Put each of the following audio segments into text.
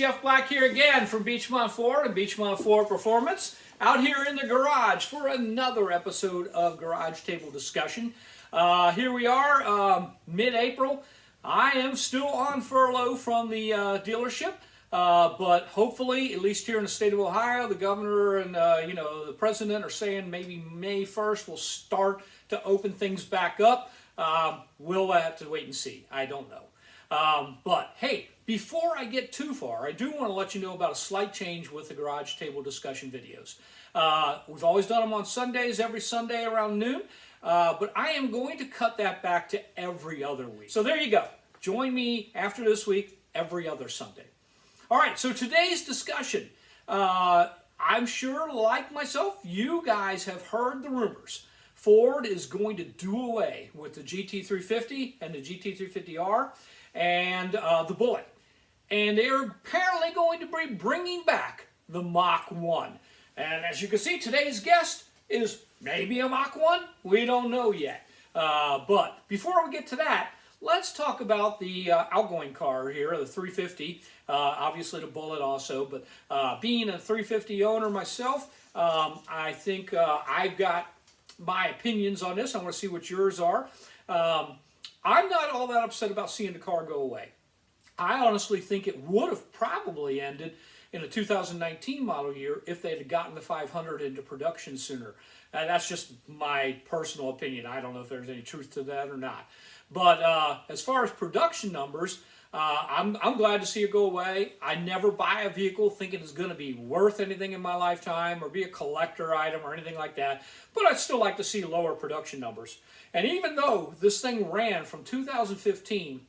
Jeff Black here again from Beachmont Ford and Beachmont Ford Performance, out here in the garage for another episode of Garage Table Discussion. Here we are, mid-April. I am still on furlough from the dealership, but hopefully, at least here in the state of Ohio, the governor and the president are saying maybe May 1st we'll start to open things back up. We'll have to wait and see. I don't know. But hey, before I get too far, I do want to let you know about a slight change with the Garage Table Discussion videos. We've always done them on Sundays, every Sunday around noon, but I am going to cut that back to every other week. So there you go. Join me after this week, every other Sunday. All right, so today's discussion, I'm sure, like myself, you guys have heard the rumors. Ford is going to do away with the GT350 and the GT350R and the Bullet. And they're apparently going to be bringing back the Mach 1. And as you can see, today's guest is maybe a Mach 1. We don't know yet. But before we get to that, let's talk about the outgoing car here, the 350. Obviously the Bullet also. But being a 350 owner myself, I think I've got my opinions on this. I want to see what yours are. I'm not all that upset about seeing the car go away. I honestly think it would have probably ended in a 2019 model year if they had gotten the 500 into production sooner. And that's just my personal opinion. I don't know if there's any truth to that or not. But as far as production numbers, I'm glad to see it go away. I never buy a vehicle thinking it's going to be worth anything in my lifetime or be a collector item or anything like that. But I'd still like to see lower production numbers. And even though this thing ran from 2015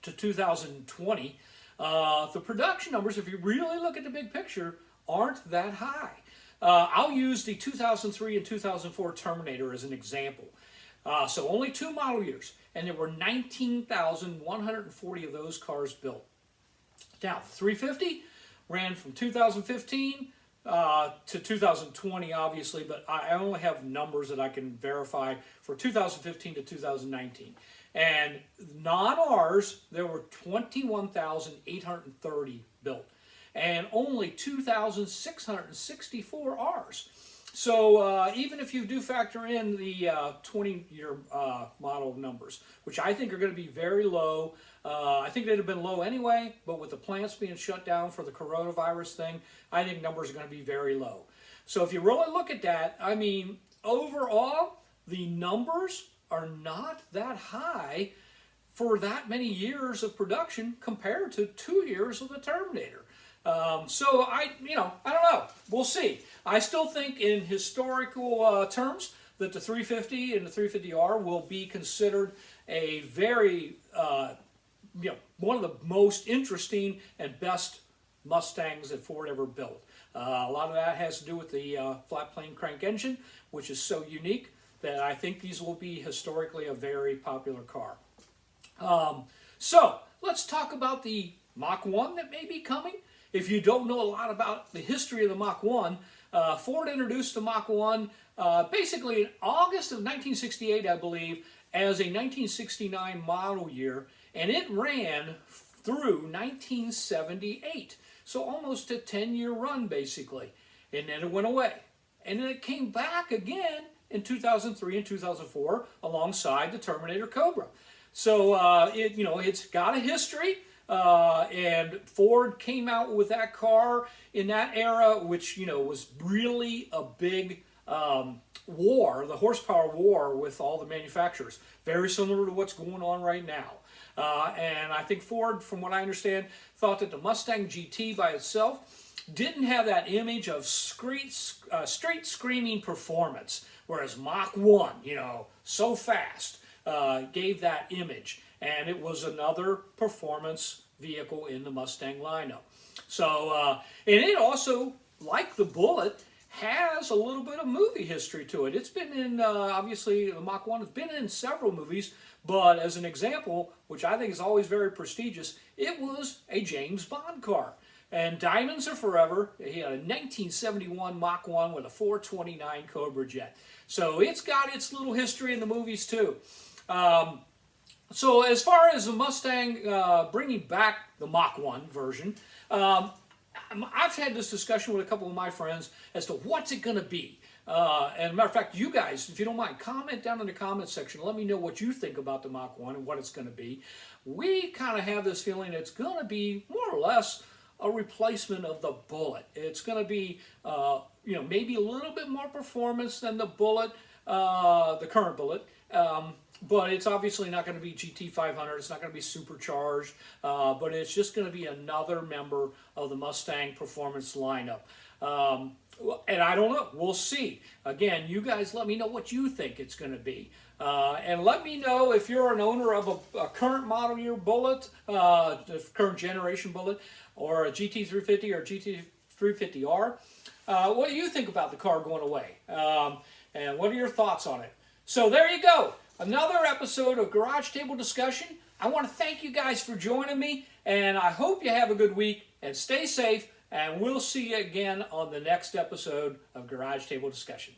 to 2020, the production numbers, if you really look at the big picture, aren't that high. I'll use the 2003 and 2004 Terminator as an example. So only 2 model years, and there were 19,140 of those cars built. Now, the 350 ran from 2015 to 2020, obviously, but I only have numbers that I can verify for 2015 to 2019. And non-Rs, there were 21,830 built, and only 2,664 Rs. So even if you do factor in the 20-year model numbers, which I think are going to be very low, I think they'd have been low anyway, but with the plants being shut down for the coronavirus thing, I think numbers are going to be very low. So if you really look at that, I mean, overall, the numbers are not that high for that many years of production compared to 2 years of the Terminator. So I don't know. We'll see. I still think in historical terms that the 350 and the 350R will be considered a very, one of the most interesting and best Mustangs that Ford ever built. A lot of that has to do with the flat plane crank engine, which is so unique that I think these will be historically a very popular car. So let's talk about the Mach 1 that may be coming. If you don't know a lot about the history of the Mach 1, Ford introduced the Mach 1 basically in August of 1968, I believe, as a 1969 model year, and it ran through 1978. So almost a 10-year run, basically. And then it went away. And then it came back again in 2003 and 2004 alongside the Terminator Cobra. So it's got a history. And Ford came out with that car in that era, which, was really a big war, the horsepower war with all the manufacturers. Very similar to what's going on right now. And I think Ford, from what I understand, thought that the Mustang GT by itself didn't have that image of street screaming performance, whereas Mach 1, so fast, gave that image. And it was another performance vehicle in the Mustang lineup. So, and it also, like the Bullet, has a little bit of movie history to it. It's been in, obviously, the Mach 1 has been in several movies, but as an example, which I think is always very prestigious, it was a James Bond car. And Diamonds Are Forever, he had a 1971 Mach 1 with a 429 Cobra jet. So it's got its little history in the movies too. So as far as the Mustang bringing back the Mach 1 version. I've had this discussion with a couple of my friends as to what's it going to be. And matter of fact, you guys, if you don't mind, comment down in the comment section. Let me know what you think about the Mach 1 and what it's going to be. We kind of have this feeling it's going to be more or less a replacement of the Bullet. It's going to be, maybe a little bit more performance than the Bullet, the current Bullet. But it's obviously not going to be GT500. It's not going to be supercharged. But it's just going to be another member of the Mustang performance lineup. And I don't know. We'll see. Again, you guys let me know what you think it's going to be. And let me know if you're an owner of a current model year Bullet, the current generation Bullet, or a GT350 or GT350R. What do you think about the car going away? And what are your thoughts on it? So there you go. Another episode of Garage Table Discussion. I want to thank you guys for joining me, and I hope you have a good week and stay safe, and we'll see you again on the next episode of Garage Table Discussion.